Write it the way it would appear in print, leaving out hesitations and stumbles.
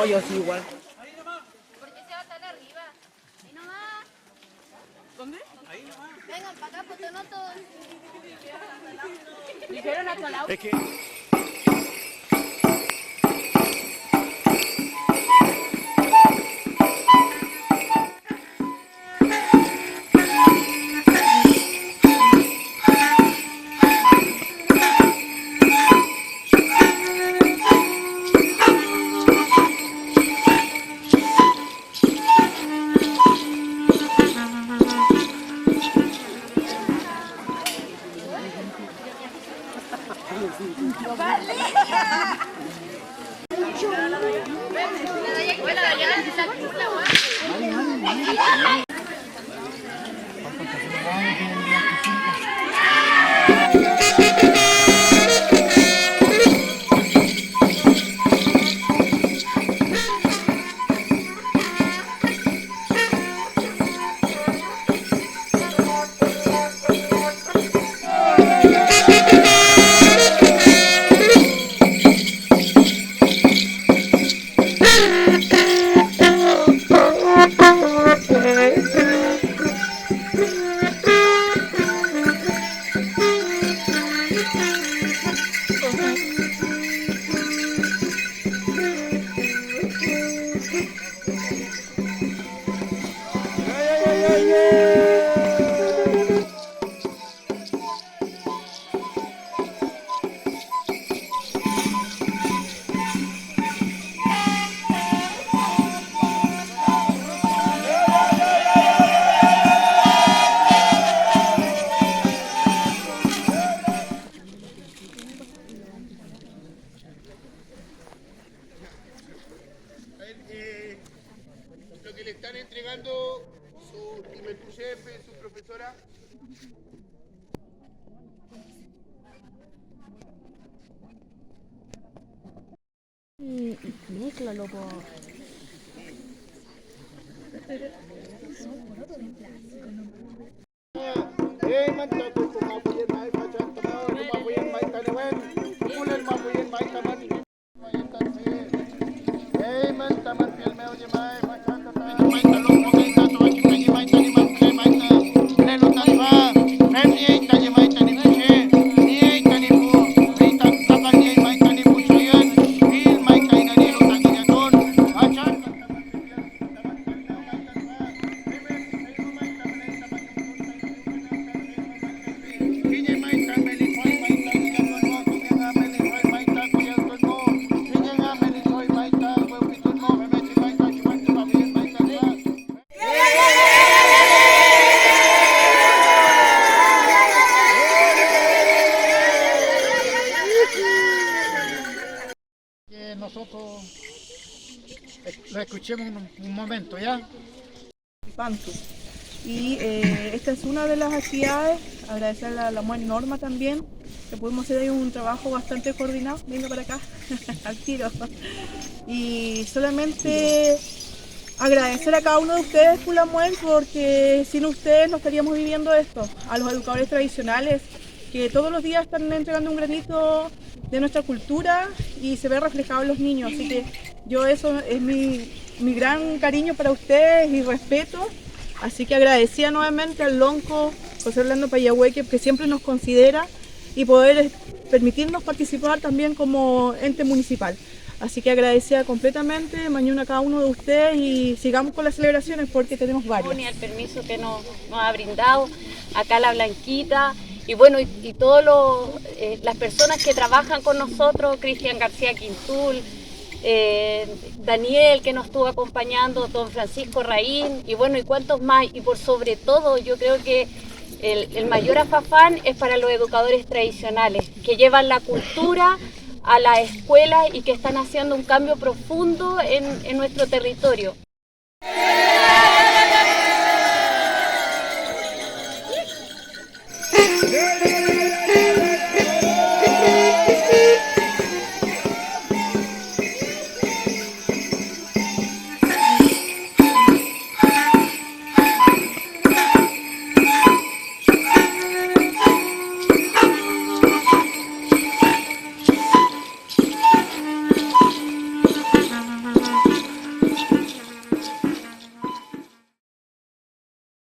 yo sí igual. Porque se va a estar arriba. Ahí nomás. ¿Dónde? Ahí nomás. Vengan para acá, pues no todos. Dijeron hasta la... Es que... Lo que le están entregando su jefe, su profesora. Mézclalo, po. Nosotros lo escuchemos un momento, ¿ya? Pantu. Y esta es una de las actividades, agradecerle a la MUEN Norma también, que pudimos hacer ahí un trabajo bastante coordinado, venga para acá, al tiro. Y solamente agradecer a cada uno de ustedes por la MUEN, porque sin ustedes no estaríamos viviendo esto, a los educadores tradicionales, que todos los días están entregando un granito de nuestra cultura y se ve reflejado en los niños, así que yo eso es mi gran cariño para ustedes y respeto, así que agradecía nuevamente al Lonco José Orlando Payahueque, que siempre nos considera, y poder permitirnos participar también como ente municipal. Así que agradecida completamente, mañana a cada uno de ustedes y sigamos con las celebraciones porque tenemos varias. Y el permiso que nos ha brindado, acá la Blanquita, y bueno, y todas las personas que trabajan con nosotros, Cristian García Quintul, Daniel que nos estuvo acompañando, don Francisco Raín, y bueno, y cuántos más, y por sobre todo yo creo que el mayor afafán es para los educadores tradicionales, que llevan la cultura a la escuela y que están haciendo un cambio profundo en nuestro territorio. ¡Yeah!